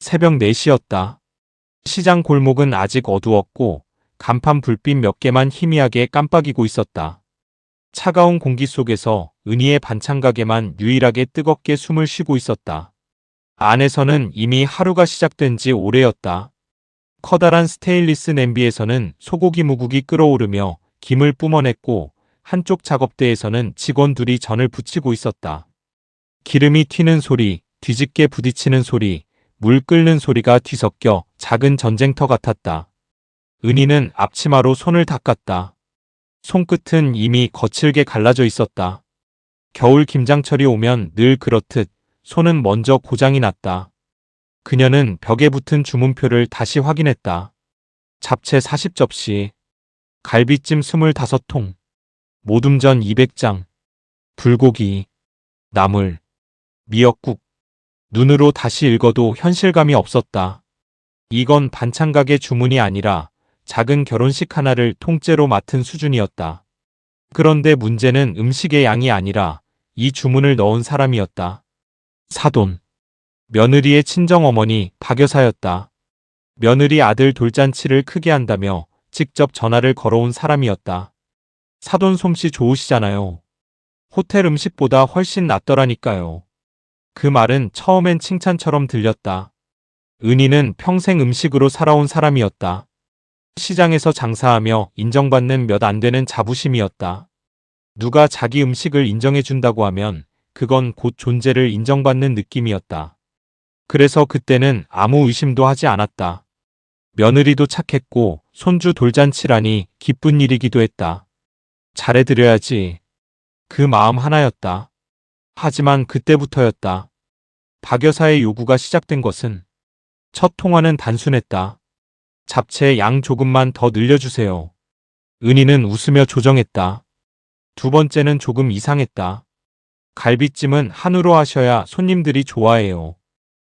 새벽 4시였다. 시장 골목은 아직 어두웠고 간판 불빛 몇 개만 희미하게 깜빡이고 있었다. 차가운 공기 속에서 은희의 반찬 가게만 유일하게 뜨겁게 숨을 쉬고 있었다. 안에서는 이미 하루가 시작된 지 오래였다. 커다란 스테인리스 냄비에서는 소고기 무국이 끓어오르며 김을 뿜어냈고 한쪽 작업대에서는 직원 둘이 전을 부치고 있었다. 기름이 튀는 소리, 뒤집게 부딪히는 소리, 물 끓는 소리가 뒤섞여 작은 전쟁터 같았다. 은희는 앞치마로 손을 닦았다. 손끝은 이미 거칠게 갈라져 있었다. 겨울 김장철이 오면 늘 그렇듯 손은 먼저 고장이 났다. 그녀는 벽에 붙은 주문표를 다시 확인했다. 잡채 40접시, 갈비찜 25통, 모둠전 200장, 불고기, 나물, 미역국. 눈으로 다시 읽어도 현실감이 없었다. 이건 반찬 가게 주문이 아니라 작은 결혼식 하나를 통째로 맡은 수준이었다. 그런데 문제는 음식의 양이 아니라 이 주문을 넣은 사람이었다. 사돈. 며느리의 친정어머니 박 여사였다. 며느리 아들 돌잔치를 크게 한다며 직접 전화를 걸어온 사람이었다. 사돈 솜씨 좋으시잖아요. 호텔 음식보다 훨씬 낫더라니까요. 그 말은 처음엔 칭찬처럼 들렸다. 은희는 평생 음식으로 살아온 사람이었다. 시장에서 장사하며 인정받는 몇 안 되는 자부심이었다. 누가 자기 음식을 인정해준다고 하면 그건 곧 존재를 인정받는 느낌이었다. 그래서 그때는 아무 의심도 하지 않았다. 며느리도 착했고 손주 돌잔치라니 기쁜 일이기도 했다. 잘해드려야지. 그 마음 하나였다. 하지만 그때부터였다. 박 여사의 요구가 시작된 것은 첫 통화는 단순했다. 잡채 양 조금만 더 늘려주세요. 은희는 웃으며 조정했다. 두 번째는 조금 이상했다. 갈비찜은 한우로 하셔야 손님들이 좋아해요.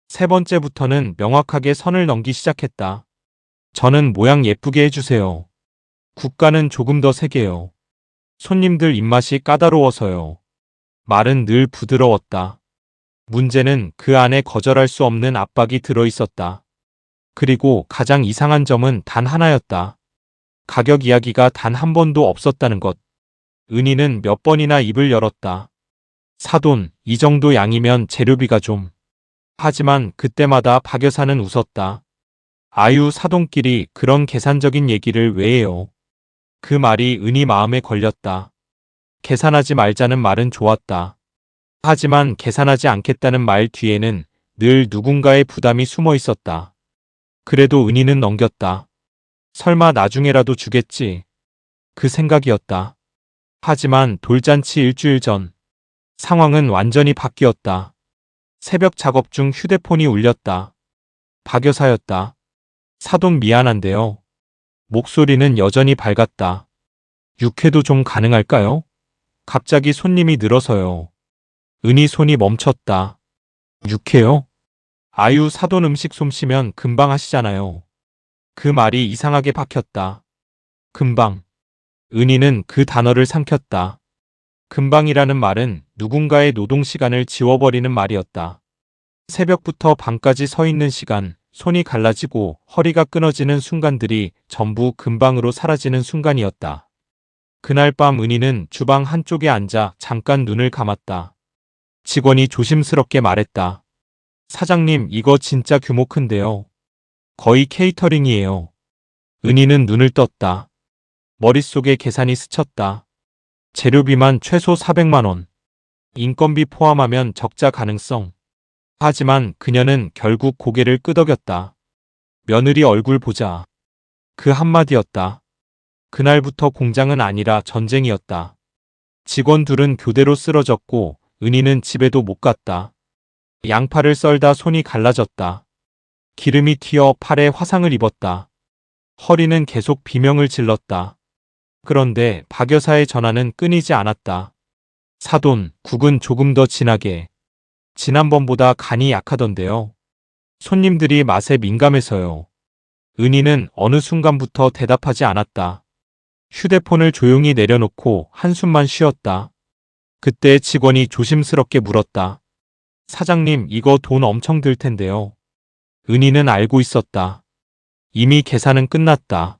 세 번째부터는 명확하게 선을 넘기 시작했다. 저는 모양 예쁘게 해주세요. 국간은 조금 더 세게요. 손님들 입맛이 까다로워서요. 말은 늘 부드러웠다. 문제는 그 안에 거절할 수 없는 압박이 들어있었다. 그리고 가장 이상한 점은 단 하나였다. 가격 이야기가 단 한 번도 없었다는 것. 은희는 몇 번이나 입을 열었다. 사돈, 이 정도 양이면 재료비가 좀. 하지만 그때마다 박 여사는 웃었다. 아유, 사돈끼리 그런 계산적인 얘기를 왜 해요? 그 말이 은희 마음에 걸렸다. 계산하지 말자는 말은 좋았다. 하지만 계산하지 않겠다는 말 뒤에는 늘 누군가의 부담이 숨어 있었다. 그래도 은희는 넘겼다. 설마 나중에라도 주겠지. 그 생각이었다. 하지만 돌잔치 일주일 전 상황은 완전히 바뀌었다. 새벽 작업 중 휴대폰이 울렸다. 박 여사였다. 사돈 미안한데요. 목소리는 여전히 밝았다. 육회도 좀 가능할까요? 갑자기 손님이 늘어서요. 은희 손이 멈췄다. 육회요? 아유, 사돈 음식 솜씨면 금방 하시잖아요. 그 말이 이상하게 박혔다. 금방. 은희는 그 단어를 삼켰다. 금방이라는 말은 누군가의 노동시간을 지워버리는 말이었다. 새벽부터 밤까지 서 있는 시간, 손이 갈라지고 허리가 끊어지는 순간들이 전부 금방으로 사라지는 순간이었다. 그날 밤 은희는 주방 한쪽에 앉아 잠깐 눈을 감았다. 직원이 조심스럽게 말했다. 사장님, 이거 진짜 규모 큰데요. 거의 케이터링이에요. 은희는 눈을 떴다. 머릿속에 계산이 스쳤다. 재료비만 최소 400만 원. 인건비 포함하면 적자 가능성. 하지만 그녀는 결국 고개를 끄덕였다. 며느리 얼굴 보자. 그 한마디였다. 그날부터 공장은 아니라 전쟁이었다. 직원 둘은 교대로 쓰러졌고 은희는 집에도 못 갔다. 양파를 썰다 손이 갈라졌다. 기름이 튀어 팔에 화상을 입었다. 허리는 계속 비명을 질렀다. 그런데 박 여사의 전화는 끊이지 않았다. 사돈, 국은 조금 더 진하게. 지난번보다 간이 약하던데요. 손님들이 맛에 민감해서요. 은희는 어느 순간부터 대답하지 않았다. 휴대폰을 조용히 내려놓고 한숨만 쉬었다. 그때 직원이 조심스럽게 물었다. 사장님, 이거 돈 엄청 들 텐데요. 은희는 알고 있었다. 이미 계산은 끝났다.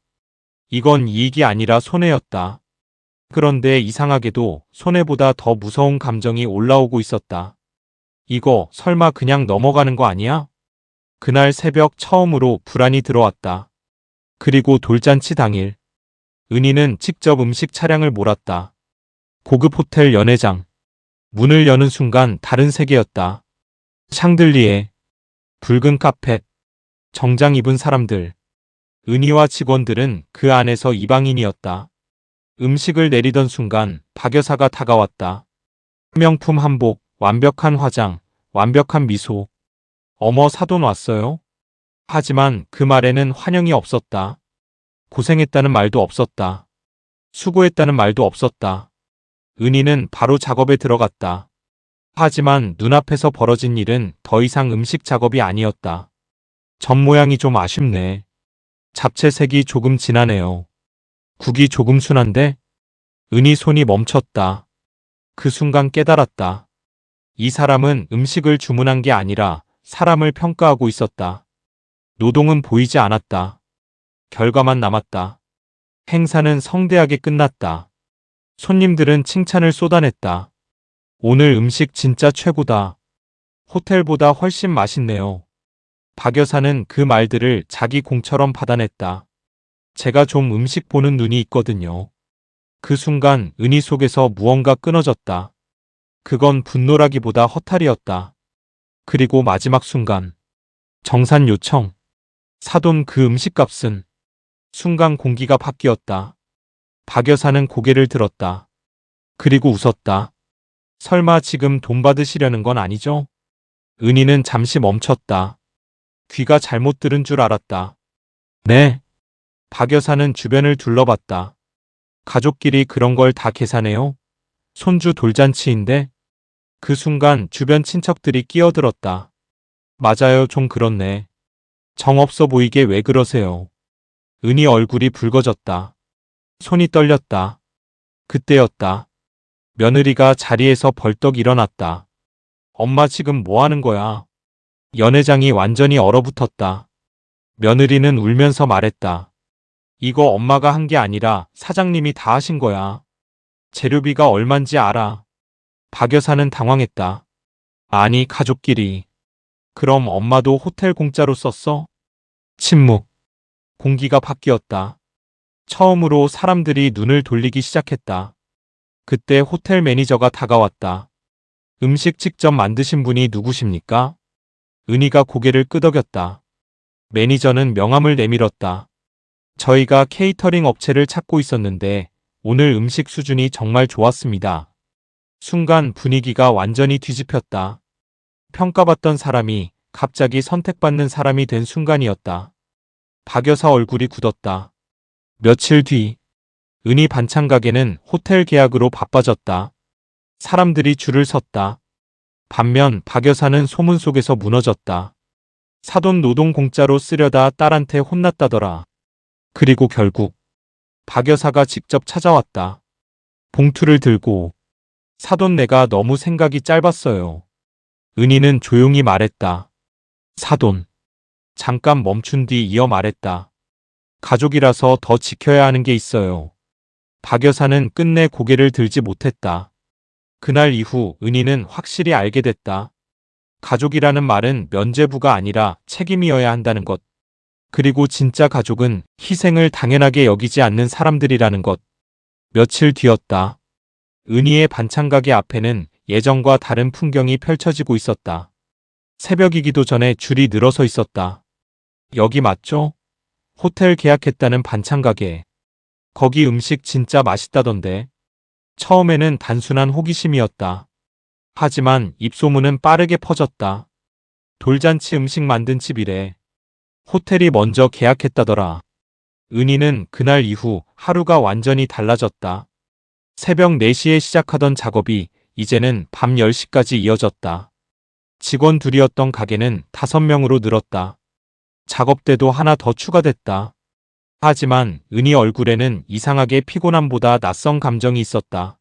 이건 이익이 아니라 손해였다. 그런데 이상하게도 손해보다 더 무서운 감정이 올라오고 있었다. 이거 설마 그냥 넘어가는 거 아니야? 그날 새벽 처음으로 불안이 들어왔다. 그리고 돌잔치 당일 은희는 직접 음식 차량을 몰았다. 고급 호텔 연회장. 문을 여는 순간 다른 세계였다. 샹들리에, 붉은 카펫, 정장 입은 사람들. 은희와 직원들은 그 안에서 이방인이었다. 음식을 내리던 순간 박 여사가 다가왔다. 명품 한복, 완벽한 화장, 완벽한 미소. 어머, 사돈 왔어요? 하지만 그 말에는 환영이 없었다. 고생했다는 말도 없었다. 수고했다는 말도 없었다. 은희는 바로 작업에 들어갔다. 하지만 눈앞에서 벌어진 일은 더 이상 음식 작업이 아니었다. 전 모양이 좀 아쉽네. 잡채 색이 조금 진하네요. 국이 조금 순한데? 은희 손이 멈췄다. 그 순간 깨달았다. 이 사람은 음식을 주문한 게 아니라 사람을 평가하고 있었다. 노동은 보이지 않았다. 결과만 남았다. 행사는 성대하게 끝났다. 손님들은 칭찬을 쏟아냈다. 오늘 음식 진짜 최고다. 호텔보다 훨씬 맛있네요. 박 여사는 그 말들을 자기 공처럼 받아냈다. 제가 좀 음식 보는 눈이 있거든요. 그 순간 은희 속에서 무언가 끊어졌다. 그건 분노라기보다 허탈이었다. 그리고 마지막 순간. 정산 요청. 사돈 그 음식값은. 순간 공기가 바뀌었다. 박 여사는 고개를 들었다. 그리고 웃었다. 설마 지금 돈 받으시려는 건 아니죠? 은희는 잠시 멈췄다. 귀가 잘못 들은 줄 알았다. 네. 박 여사는 주변을 둘러봤다. 가족끼리 그런 걸 다 계산해요? 손주 돌잔치인데? 그 순간 주변 친척들이 끼어들었다. 맞아요, 좀 그렇네. 정없어 보이게 왜 그러세요? 은희 얼굴이 붉어졌다. 손이 떨렸다. 그때였다. 며느리가 자리에서 벌떡 일어났다. 엄마 지금 뭐 하는 거야? 연회장이 완전히 얼어붙었다. 며느리는 울면서 말했다. 이거 엄마가 한 게 아니라 사장님이 다 하신 거야. 재료비가 얼만지 알아. 박 여사는 당황했다. 아니, 가족끼리. 그럼 엄마도 호텔 공짜로 썼어? 침묵. 공기가 바뀌었다. 처음으로 사람들이 눈을 돌리기 시작했다. 그때 호텔 매니저가 다가왔다. 음식 직접 만드신 분이 누구십니까? 은희가 고개를 끄덕였다. 매니저는 명함을 내밀었다. 저희가 케이터링 업체를 찾고 있었는데 오늘 음식 수준이 정말 좋았습니다. 순간 분위기가 완전히 뒤집혔다. 평가받던 사람이 갑자기 선택받는 사람이 된 순간이었다. 박 여사 얼굴이 굳었다. 며칠 뒤 은희 반찬 가게는 호텔 계약으로 바빠졌다. 사람들이 줄을 섰다. 반면 박 여사는 소문 속에서 무너졌다. 사돈 노동 공짜로 쓰려다 딸한테 혼났다더라. 그리고 결국 박 여사가 직접 찾아왔다. 봉투를 들고. 사돈, 내가 너무 생각이 짧았어요. 은희는 조용히 말했다. 사돈. 잠깐 멈춘 뒤 이어 말했다. 가족이라서 더 지켜야 하는 게 있어요. 박 여사는 끝내 고개를 들지 못했다. 그날 이후 은희는 확실히 알게 됐다. 가족이라는 말은 면죄부가 아니라 책임이어야 한다는 것. 그리고 진짜 가족은 희생을 당연하게 여기지 않는 사람들이라는 것. 며칠 뒤였다. 은희의 반찬 가게 앞에는 예전과 다른 풍경이 펼쳐지고 있었다. 새벽이기도 전에 줄이 늘어서 있었다. 여기 맞죠? 호텔 계약했다는 반찬 가게. 거기 음식 진짜 맛있다던데. 처음에는 단순한 호기심이었다. 하지만 입소문은 빠르게 퍼졌다. 돌잔치 음식 만든 집이래. 호텔이 먼저 계약했다더라. 은희는 그날 이후 하루가 완전히 달라졌다. 새벽 4시에 시작하던 작업이 이제는 밤 10시까지 이어졌다. 직원 둘이었던 가게는 5명으로 늘었다. 작업대도 하나 더 추가됐다. 하지만 은희 얼굴에는 이상하게 피곤함보다 낯선 감정이 있었다.